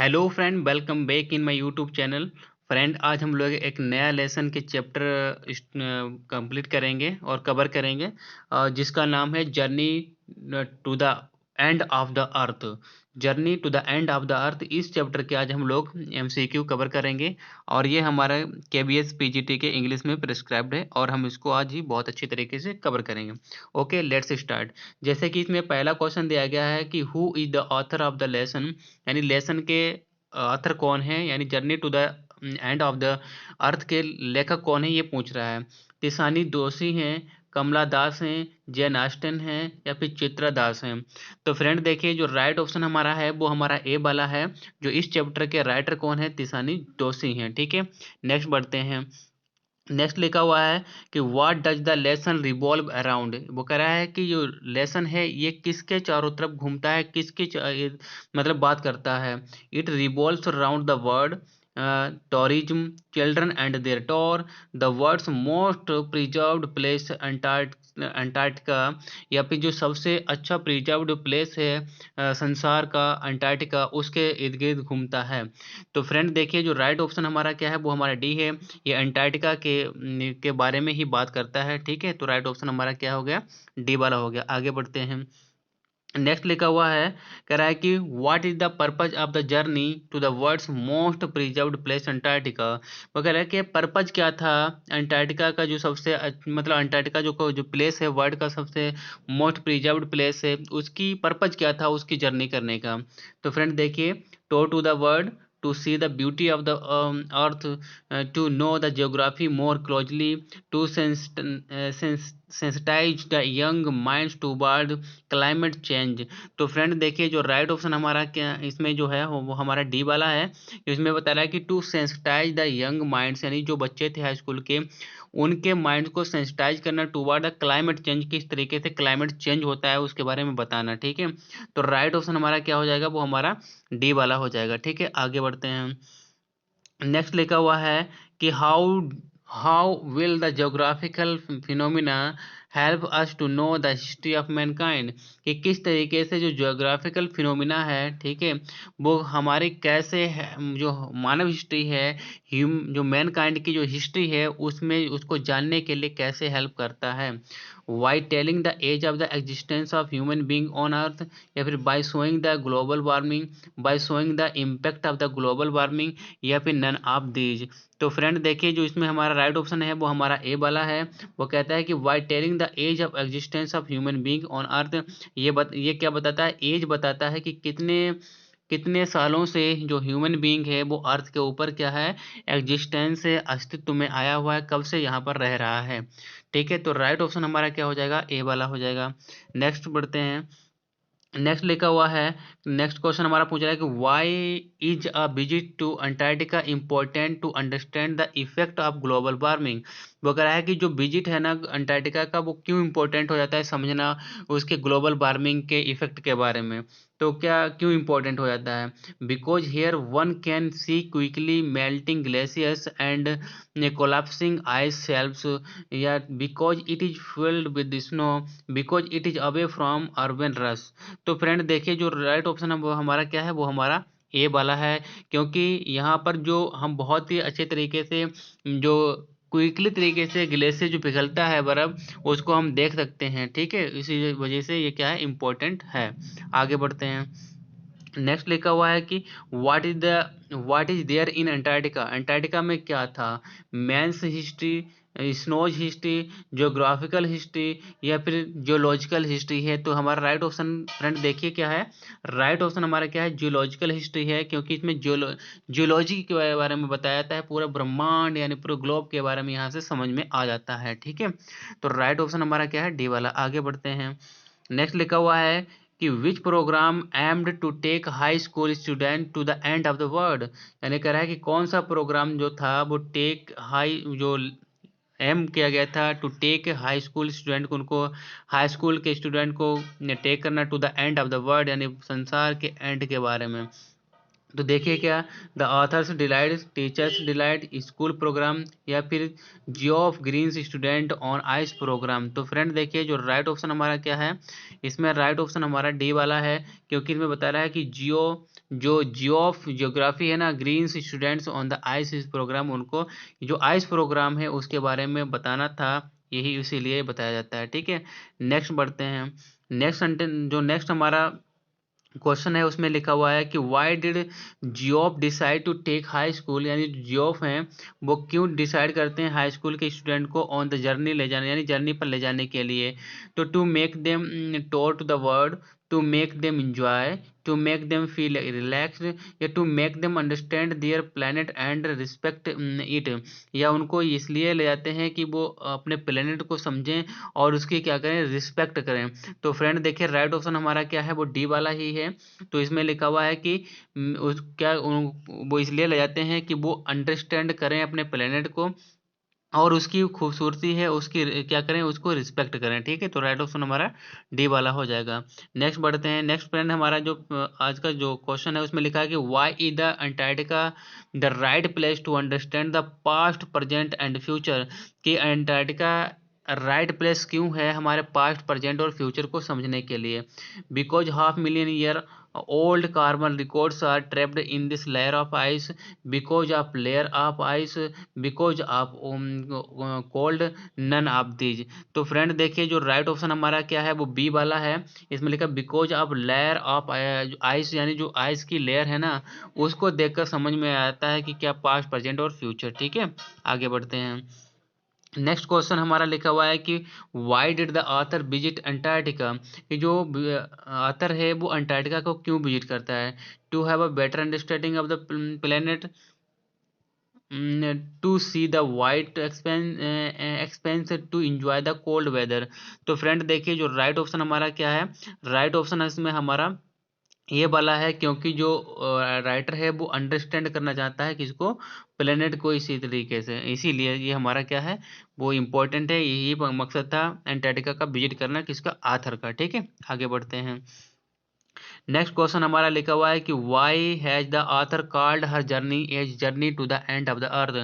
Hello friend, welcome back in my YouTube channel. Friend, आज हम लोग एक नया लेसन के चैप्टर कंप्लीट करेंगे और कवर करेंगे, जिसका नाम है journey to the end of the earth. Journey to the end of the earth, इस चैप्टर के आज हम लोग एमसीक्यू कवर करेंगे। और ये हमारा केबीएस पीजीटी के इंग्लिश में प्रिस्क्राइब्ड है और हम इसको आज ही बहुत अच्छी तरीके से कवर करेंगे। Okay, let's start. जैसे कि इसमें पहला क्वेश्चन दिया गया है कि who is the author of the lesson, यानी लेसन के ऑथर कौन है, यानी journey to the end of the earth के लेखक कौन है, ये पूछ रहा है। तिसानी दोषी हैं, कमला दास हैं, जैन ऑस्टन हैं या फिर चित्रा दास हैं। तो फ्रेंड देखिए, जो राइट ऑप्शन हमारा है वो हमारा ए वाला है। जो इस चैप्टर के राइटर कौन है, तिसानी दोषी हैं। ठीक है, नेक्स्ट बढ़ते हैं। नेक्स्ट लिखा हुआ है कि what does the lesson revolve around. वो कह रहा है कि जो लेसन है ये किसके चारों तरफ घूमता है, मतलब बात करता है। It revolves around the word tourism, children and their tour, the world's most preserved place Antarctica, या फिर जो सबसे अच्छा प्रिजर्व्ड प्लेस है संसार का, अंटार्कटिका, उसके इर्द गिर्द घूमता है। तो फ्रेंड देखिए, जो राइट ऑप्शन हमारा क्या है वो हमारा डी है। ये अंटार्कटिका के बारे में ही बात करता है। ठीक है, तो राइट ऑप्शन हमारा क्या हो गया, डी वाला हो गया। आगे बढ़ते हैं। नेक्स्ट लिखा हुआ है, कह रहा है कि what is the purpose of the journey to the world's most preserved place Antarctica. वो कह रहा है कि पर्पज क्या था अंटार्कटिका का, जो सबसे मतलब अंटार्कटिका जो प्लेस है, वर्ल्ड का सबसे मोस्ट प्रिजर्व्ड प्लेस है, उसकी पर्पज क्या था उसकी जर्नी करने का। तो फ्रेंड देखिए, to to the world, to see the beauty of the earth, to know the geography more closely, to sensitize the young minds toward climate change। तो फ्रेंड देखिए, जो राइट ऑप्शन हमारा क्या इसमें जो है वो हमारा डी वाला है। इसमें बता रहा है कि to sensitize the young minds, यानी जो बच्चे थे हाई स्कूल के, उनके माइंड को सेंसिटाइज करना टुवर्ड द क्लाइमेट चेंज, किस तरीके से क्लाइमेट चेंज होता है उसके बारे में बताना। ठीक है, तो राइट ऑप्शन हमारा क्या हो जाएगा, वो हमारा डी वाला हो जाएगा। ठीक है, आगे बढ़ते हैं। नेक्स्ट लिखा हुआ है कि how how will the geographical phenomena help us to know the history of mankind, कि किस तरीके से जो ज्योग्राफिकल फिनोमिना है, ठीक है, वो हमारे कैसे है, जो मानव हिस्ट्री है, जो मैनकाइंड की जो हिस्ट्री है उसमें उसको जानने के लिए कैसे हेल्प करता है। By telling the age of the existence of human being on earth, या फिर by showing the global warming, by showing the impact of the global warming, या फिर नन ऑफ दीज। तो फ्रेंड देखिए, जो इसमें हमारा राइट ऑप्शन है वो हमारा ए वाला है। वो कहता है कि by telling the age of existence of human being on earth, ये क्या बताता है, एज बताता है कि कितने कितने सालों से जो ह्यूमन बीइंग है वो अर्थ के ऊपर क्या है, एग्जिस्टेंस से अस्तित्व में आया हुआ है, कब से यहाँ पर रह रहा है। ठीक है, तो राइट ऑप्शन हमारा क्या हो जाएगा, ए वाला हो जाएगा। नेक्स्ट बढ़ते हैं। नेक्स्ट लिखा हुआ है, नेक्स्ट क्वेश्चन हमारा पूछ रहा है कि why is a visit to Antarctica important to understand the effect of global warming. वो कह रहा है कि जो विजिट है ना अंटार्कटिका का, वो क्यों इम्पोर्टेंट हो जाता है समझना उसके ग्लोबल वार्मिंग के इफेक्ट के बारे में। तो क्या क्यों इम्पोर्टेंट हो जाता है, because here one can see quickly melting glaciers and collapsing ice shelves, या because it is filled with snow, because it is away from urban rush. तो फ्रेंड देखिए, जो राइट ऑप्शन है वो हमारा क्या है, वो हमारा ए वाला है। क्योंकि यहाँ पर जो हम बहुत ही अच्छे तरीके से जो क्विकली तरीके से ग्लेशियर जो पिघलता है बर्फ, उसको हम देख सकते हैं। ठीक है, इसी वजह से ये क्या है, इम्पोर्टेंट है। आगे बढ़ते हैं। नेक्स्ट लिखा हुआ है कि what is there in Antarctica. Antarctica में क्या था, man's history, snow's history, geographical history, या फिर जियोलॉजिकल हिस्ट्री है। तो हमारा राइट ऑप्शन फ्रेंड देखिए क्या है, राइट ऑप्शन हमारा क्या है, जियोलॉजिकल हिस्ट्री है। क्योंकि इसमें जियोलॉजी के बारे में बताया जाता है, पूरा ब्रह्मांड यानी पूरे ग्लोब के बारे में यहाँ से समझ में आ जाता है। ठीक है, तो राइट ऑप्शन हमारा क्या है, डी वाला। आगे बढ़ते हैं। नेक्स्ट लिखा हुआ है कि which program aimed to take high school student to the end of the world, यानी कह रहा है कि कौन सा प्रोग्राम जो था वो टेक हाई, जो एम किया गया था to take high school student को, उनको हाई स्कूल के स्टूडेंट को टेक करना to the end of the world, यानी संसार के एंड के बारे में। तो देखिए क्या, the authors delight, teachers delight, school program, या फिर geo of greens student on ice program. तो फ्रेंड देखिए, जो राइट ऑप्शन हमारा क्या है, इसमें राइट ऑप्शन हमारा डी वाला है। क्योंकि इसमें बता रहा है कि जियो जो जियोग्राफी है ना, greens students on the ice program, उनको जो आइस प्रोग्राम है उसके बारे में बताना था, यही इसीलिए बताया जाता है। ठीक है, नेक्स्ट बढ़ते हैं। नेक्स्ट सेंटेंस, जो नेक्स्ट हमारा क्वेश्चन है उसमें लिखा हुआ है कि why did Geoff decide to take high school, यानी जियोफ हैं वो क्यों डिसाइड करते हैं हाई स्कूल के स्टूडेंट को ऑन द जर्नी ले जाने, यानी जर्नी पर ले जाने के लिए। तो to make them tour to the world, to make them enjoy, to make them feel relaxed, या to make them understand their planet and respect it, या उनको इसलिए ले जाते हैं कि वो अपने प्लेनेट को समझें और उसकी क्या करें, रिस्पेक्ट करें। तो फ्रेंड देखिए राइट ऑप्शन हमारा क्या है, वो डी वाला ही है। तो इसमें लिखा हुआ है कि वो इसलिए ले जाते हैं कि वो अंडरस्टैंड करें अपने प्लेनेट को और उसकी खूबसूरती है उसकी क्या करें, उसको रिस्पेक्ट करें। ठीक है, तो राइट ऑप्शन हमारा डी वाला हो जाएगा। नेक्स्ट बढ़ते हैं। नेक्स्ट फ्रेंड हमारा जो आज का जो क्वेश्चन है उसमें लिखा है कि why is the Antarctica the right place to understand the past present and future, कि अंटार्कटिका राइट प्लेस क्यों है हमारे पास्ट प्रेजेंट और फ्यूचर को समझने के लिए। Because 500,000 year old carbon records are trapped in this layer of ice, because of layer of ice, because of cold, none of these। तो फ्रेंड देखिए जो राइट ऑप्शन हमारा क्या है, वो बी वाला है। इसमें लिखा because of layer of ice, यानी जो आइस की लेयर है ना, उसको देखकर समझ में आता है कि क्या पास्ट प्रेजेंट और फ्यूचर। ठीक है, आगे बढ़ते हैं। नेक्स्ट क्वेश्चन हमारा लिखा हुआ है कि why did the author visit Antarctica, कि जो ऑथर है वो अंटार्कटिका को क्यों विजिट करता है। To have a better understanding of the planet, to see the white expanse, to enjoy the cold weather. तो फ्रेंड देखिए जो राइट ऑप्शन हमारा क्या है, राइट ऑप्शन इसमें हमारा ये वाला है, क्योंकि जो राइटर है वो अंडरस्टैंड करना चाहता है किसको, प्लेनेट को इसी तरीके से, इसीलिए ये हमारा क्या है, वो इम्पोर्टेंट है। यही मकसद था अंटार्कटिका का विजिट करना किसका, आथर का। ठीक है, आगे बढ़ते हैं। नेक्स्ट क्वेश्चन हमारा लिखा हुआ है कि why has the author called her journey as journey to the end of the earth,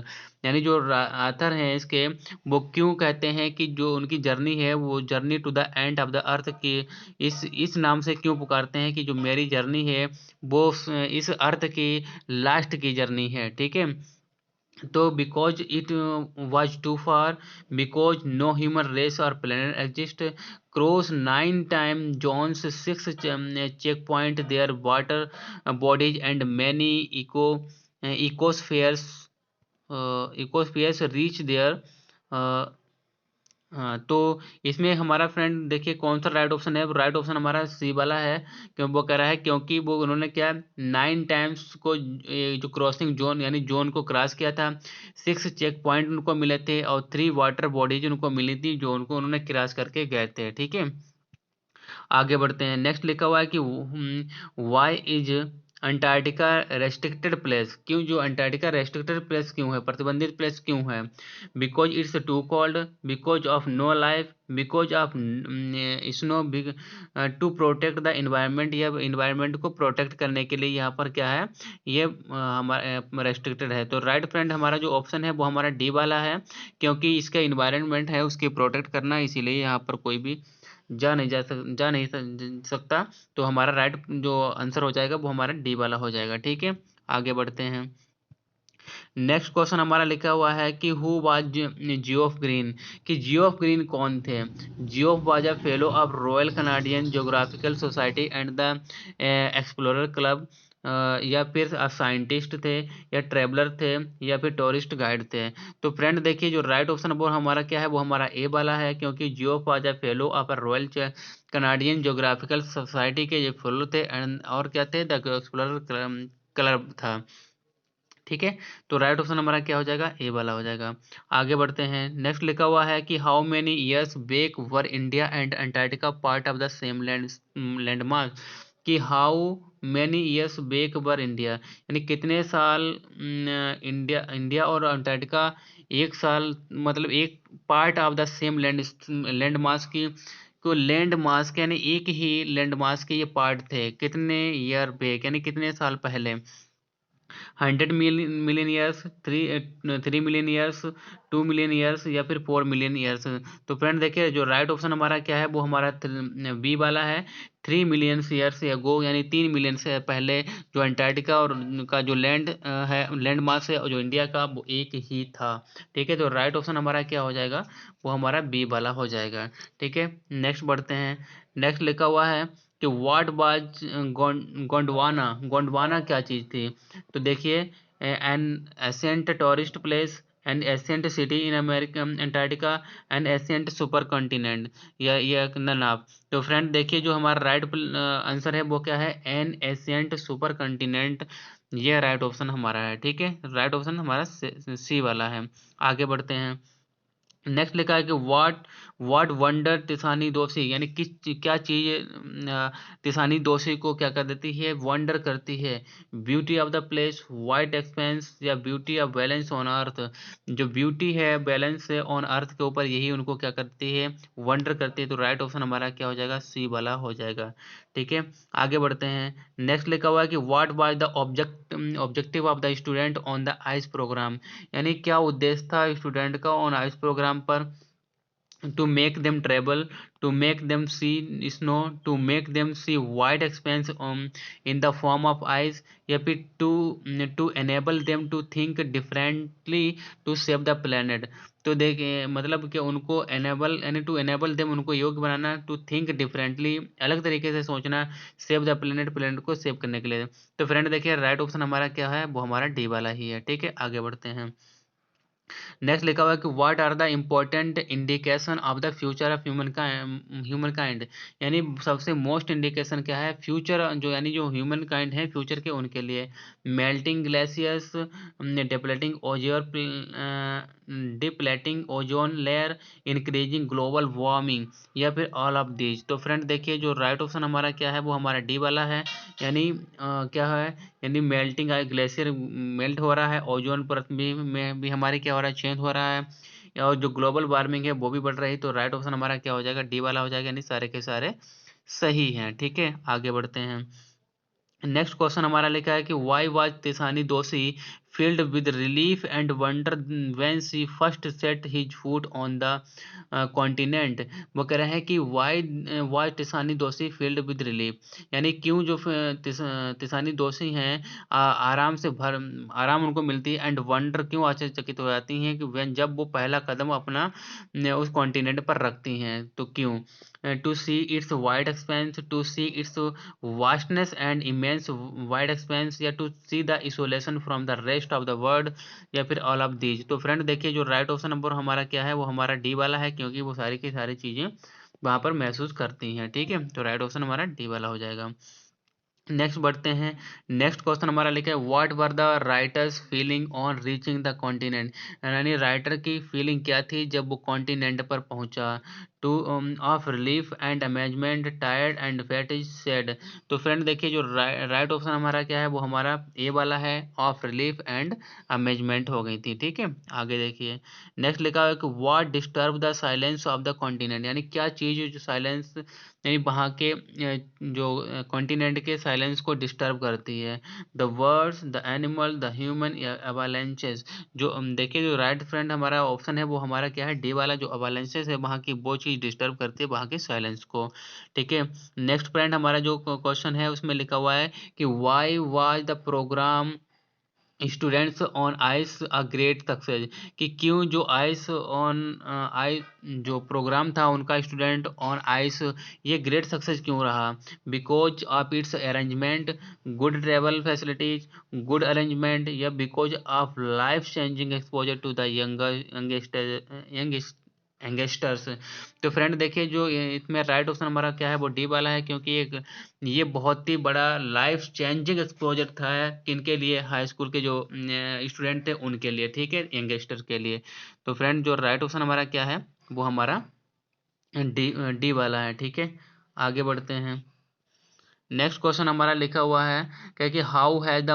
यानी जो ऑथर हैं इसके, वो क्यों कहते हैं कि जो उनकी जर्नी है वो journey to the end of the earth की, इस नाम से क्यों पुकारते हैं कि जो मेरी जर्नी है वो इस अर्थ की लास्ट की जर्नी है। ठीक है, तो because it was too far, because no human race और planet exist, cross 9 time zones 6 check point their water bodies and many ecospheres ecospheres reach there. हाँ, तो इसमें हमारा फ्रेंड देखिए कौन सा राइट ऑप्शन है, राइट ऑप्शन हमारा सी वाला है। क्यों वो कह रहा है, क्योंकि वो उन्होंने क्या 9 टाइम्स को जो क्रॉसिंग जोन यानी जोन को क्रॉस किया था, 6 चेक पॉइंट उनको मिले थे और 3 वाटर बॉडीज उनको मिली थी जो उनको उन्होंने क्रॉस करके गए थे। ठीक है, आगे बढ़ते हैं। नेक्स्ट लिखा हुआ है कि why is Antarctica restricted place, क्यों जो अंटार्कटिका रेस्ट्रिक्टेड प्लेस क्यों है, प्रतिबंधित प्लेस क्यों है। Because it's too cold, because of no life, because of snow, to protect the environment, या इन्वायरमेंट को प्रोटेक्ट करने के लिए यहाँ पर क्या है, ये हमारा रेस्ट्रिक्टेड है। तो राइट फ्रेंड हमारा जो ऑप्शन है वो हमारा डी वाला है, क्योंकि इसका इन्वायरमेंट है उसकी प्रोटेक्ट करना, इसीलिए यहाँ पर कोई भी जा नहीं सकता। तो हमारा राइट जो आंसर हो जाएगा वो हमारा डी वाला हो जाएगा। ठीक है, आगे बढ़ते हैं। नेक्स्ट क्वेश्चन हमारा लिखा हुआ है कि हु वाज जियोफ ग्रीन, कि जियोफ ग्रीन कौन थे। Geoff was a fellow of royal Canadian geographical society and the explorer club, या फिर साइंटिस्ट थे, या ट्रेवलर थे, या फिर टूरिस्ट गाइड थे। तो फ्रेंड देखिए जो राइट ऑप्शन वो हमारा क्या है, वो हमारा ए वाला है, क्योंकि Geoff was a fellow of a royal Canadian geographical society के ये फेलो थे, एंड और क्या थे, द एक्सप्लोरर क्लब था। ठीक है, तो राइट ऑप्शन हमारा क्या हो जाएगा, ए वाला हो जाएगा। आगे बढ़ते हैं। नेक्स्ट लिखा हुआ है कि how many years back were India and Antarctica part of the same landmark, कि how many years back were India, यानी कितने साल इंडिया इंडिया और अंटार्कटिका एक साल, मतलब एक part of the same land mass की, को लैंड मास के यानी एक ही लैंड मास के ये पार्ट थे, कितने ईयर बैक यानी कितने साल पहले। 100 million years, 3 million years, 2 million years, या फिर 4 मिलियन ईयर्स। तो फ्रेंड देखिए जो राइट ऑप्शन हमारा क्या है, वो हमारा बी वाला है, 3 मिलियन ईयर्स एगो, यानी 3 मिलियन से पहले जो अंटार्कटिका और का जो लैंड है, लैंड मास है, और जो इंडिया का, वो एक ही था। ठीक है, तो राइट ऑप्शन हमारा क्या हो जाएगा, वो हमारा बी वाला हो जाएगा। ठीक है, नेक्स्ट बढ़ते हैं। नेक्स्ट लिखा हुआ है कि व्हाट वाज गोंडवाना। गोंडवाना क्या चीज़ थी? तो देखिए, an ancient tourist place, an ancient city in America Antarctica, an ancient super continent, या नन ऑफ। तो फ्रेंड देखिए, जो हमारा राइट आंसर है वो क्या है, एन एसेंट सुपर कॉन्टिनेंट। ये राइट ऑप्शन हमारा है। ठीक है, राइट ऑप्शन हमारा सी वाला है। आगे बढ़ते हैं। नेक्स्ट लिखा है कि व्हाट वंडर तिसानी दोषी, यानी क्या चीज तिसानी दोषी को क्या कर देती है, वंडर करती है? Beauty of the place, white expanse, या beauty of balance on earth. जो ब्यूटी है, बैलेंस है ऑन अर्थ के ऊपर, यही उनको क्या करती है, वंडर करती है। तो राइट ऑप्शन हमारा क्या हो जाएगा, सी वाला हो जाएगा। ठीक है, आगे बढ़ते हैं। नेक्स्ट लिखा हुआ है कि what was the objective of the student on the ice program, यानी क्या उद्देश्य था स्टूडेंट का ऑन आइस प्रोग्राम पर? To make them travel, to make them see snow, to make them see wide expanse in the form of ice, या फिर to enable them to think differently to save the planet. तो देखिए, मतलब कि उनको enable, यानी to enable them, उनको योग्य बनाना, टू थिंक डिफरेंटली, अलग तरीके से सोचना, सेव द प्लेनेट, प्लेनेट को सेव करने के लिए। तो फ्रेंड देखिए, राइट ऑप्शन हमारा क्या है, वो हमारा डी वाला ही है। ठीक है, आगे बढ़ते हैं। नेक्स्ट लिखा हुआ है कि what are the important indication of the future of human kind, यानी सबसे मोस्ट इंडिकेशन क्या है फ्यूचर, जो यानी जो ह्यूमन काइंड है फ्यूचर के, उनके लिए? Melting glaciers, depleting ozone, depleting ozone layer, increasing global warming, या फिर ऑल ऑफ दीज। तो फ्रेंड देखिए, जो राइट ऑप्शन हमारा क्या है, वो हमारा डी वाला है। यानी क्या है, यानी मेल्टिंग, ग्लेशियर मेल्ट हो रहा है, ओजोन परत में भी हमारे क्या हो रहा है, चेंज हो रहा है, और जो ग्लोबल वार्मिंग है वो भी बढ़ रही है। तो राइट ऑप्शन हमारा क्या हो जाएगा, डी वाला हो जाएगा, यानी सारे के सारे सही हैं। ठीक है, आगे बढ़ते हैं। नेक्स्ट क्वेश्चन हमारा लिखा है कि why was Tishani Doshi filled with relief and wonder when she first set his foot on the continent. वो कह रहे हैं कि why was Tishani Doshi filled with relief, यानी क्यों जो तिसानी दोषी हैं आराम से भर आराम उनको मिलती है, एंड वंडर क्यों आश्चर्यचकित हो जाती हैं कि when जब वो पहला कदम अपना उस कॉन्टिनेंट पर रखती हैं, तो क्यों? To see its wide expanse, to see its vastness and immense wide expanse, या to see the isolation from the rest of the world, या फिर ऑल ऑफ दीज। तो फ्रेंड देखिए, जो राइट ऑप्शन नंबर हमारा क्या है, वो हमारा डी वाला है, क्योंकि वो सारी की सारी चीज़ें वहाँ पर महसूस करती हैं। ठीक है, तो राइट ऑप्शन हमारा डी वाला हो जाएगा। नेक्स्ट बढ़ते हैं। नेक्स्ट क्वेश्चन हमारा लिखा है what were the writer's feeling on reaching the continent, यानी राइटर की फीलिंग क्या थी जब वो कॉन्टिनेंट पर पहुंचा? Two of relief and amazement, tired and fatigue, sad. तो फ्रेंड देखिए, जो राइट ऑप्शन हमारा क्या है, वो हमारा ए वाला है, ऑफ रिलीफ एंड अमेजमेंट हो गई थी। ठीक है, आगे देखिए। नेक्स्ट लिखा हुआ है कि what disturb the silence of the continent, यानी क्या चीज़ जो साइलेंस, यानी वहाँ के जो कॉन्टिनेंट के साइलेंस को डिस्टर्ब करती है? The words, the animal, the human, या अवालांचेस। जो देखिए, जो राइट फ्रेंड हमारा ऑप्शन है, वो हमारा क्या है, डी वाला, जो अवालांचेस है वहाँ की वो चीज़ डिस्टर्ब करती है वहाँ के साइलेंस को। ठीक है, नेक्स्ट फ्रेंड हमारा जो क्वेश्चन है, उसमें लिखा हुआ है कि why was the program students on ice a great success, कि क्यों जो आइस ऑन आई जो प्रोग्राम था उनका स्टूडेंट ऑन आइस, ये ग्रेट सक्सेस क्यों रहा? Because of its arrangement, good travel facilities, good arrangement, या because of life changing exposure to the youngsters. तो फ्रेंड देखिए, जो इसमें राइट ऑप्शन हमारा क्या है, वो डी वाला है, क्योंकि एक ये बहुत ही बड़ा लाइफ चेंजिंग एक्सपोजर था किनके लिए, हाई स्कूल के जो स्टूडेंट थे उनके लिए। ठीक है, यंगस्टर के लिए। तो फ्रेंड जो राइट ऑप्शन हमारा क्या है, वो हमारा डी वाला है। ठीक है, आगे बढ़ते हैं। नेक्स्ट क्वेश्चन हमारा लिखा हुआ है कि how has the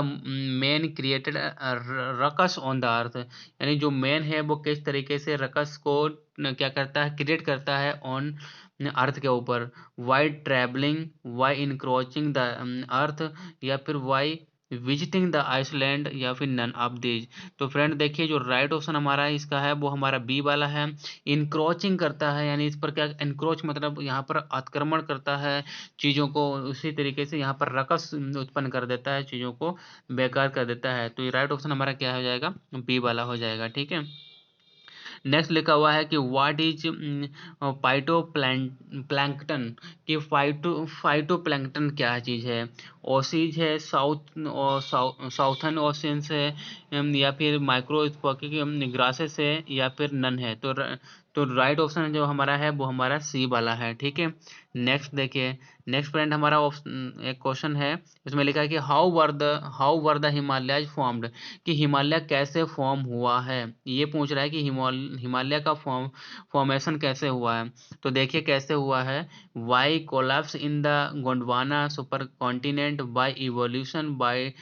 man created ruckus on the earth, यानी जो मैन है वो किस तरीके से रकस को क्या करता है, क्रिएट करता है ऑन अर्थ के ऊपर? Why traveling, why encroaching the earth, या फिर वाई विजिटिंग द आइसलैंड या फिर नन ऑफ दीज। तो फ्रेंड देखिए जो राइट ऑप्शन हमारा इसका है वो हमारा बी वाला है। इनक्रोचिंग करता है, यानी इस पर क्या, इनक्रोच मतलब यहाँ पर आक्रमण करता है चीज़ों को, उसी तरीके से यहाँ पर रकस उत्पन्न कर देता है, चीज़ों को बेकार कर देता है। तो ये राइट ऑप्शन हमारा क्या हो जाएगा, बी वाला हो जाएगा। ठीक है, नेक्स्ट लिखा हुआ है कि व्हाट इज फाइटो प्लैंकटन, कि फाइटो क्या चीज़ है। ओसीज है, साउथर्न ओशियंस है, या फिर माइक्रोस्कोपिक ग्रासेस है, या फिर नन है। तो राइट ऑप्शन जो हमारा है वो हमारा सी वाला है। ठीक है, नेक्स्ट देखिए, नेक्स्ट फ्रेंड हमारा एक क्वेश्चन है, उसमें लिखा है कि how were the Himalayas formed, कि हिमालय कैसे फॉर्म हुआ है। ये पूछ रहा है कि हिमालय का फॉर्मेशन कैसे हुआ है। तो देखिए कैसे हुआ है, by collapse in the Gondwana super continent, by evolution, by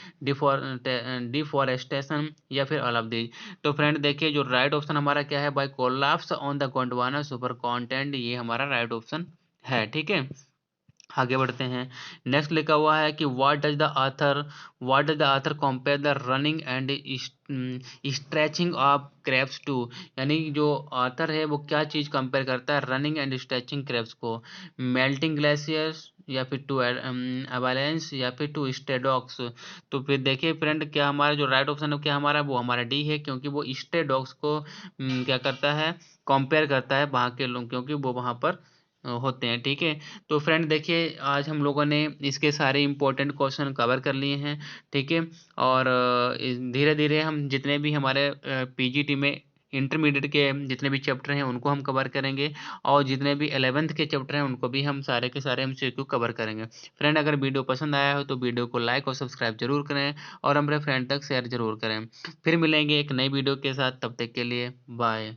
deforestation, या फिर ऑल ऑफ दीज। तो फ्रेंड देखिए जो राइट ऑप्शन हमारा क्या है, by collapse on the Gondwana super continent, ये हमारा राइट ऑप्शन है। ठीक है, आगे बढ़ते हैं। नेक्स्ट लिखा हुआ है कि what does the author compare the running and stretching of crabs to, यानी जो ऑथर है वो क्या चीज़ कंपेयर करता है रनिंग एंड स्ट्रेचिंग क्रैब्स को, मेल्टिंग ग्लेशियर्स, या फिर टू अवलांच, या फिर टू स्टेडॉक्स। तो फिर देखिए फ्रेंड क्या हमारा जो राइट ऑप्शन है क्या हमारा, वो हमारा डी है, क्योंकि वो स्टेडॉक्स को क्या करता है, कंपेयर करता है वहाँ के लोग, क्योंकि वो वहाँ पर होते हैं। ठीक है, तो फ्रेंड देखिए आज हम लोगों ने इसके सारे इंपॉर्टेंट क्वेश्चन कवर कर लिए हैं। ठीक है, और धीरे धीरे हम जितने भी हमारे पीजीटी में इंटरमीडिएट के जितने भी चैप्टर हैं उनको हम कवर करेंगे, और जितने भी 11th के चैप्टर हैं उनको भी हम सारे के सारे एमसीक्यू कवर करेंगे। फ्रेंड अगर वीडियो पसंद आया हो तो वीडियो को लाइक और सब्सक्राइब जरूर करें, और हमारे फ्रेंड तक शेयर जरूर करें। फिर मिलेंगे एक नई वीडियो के साथ, तब तक के लिए बाय।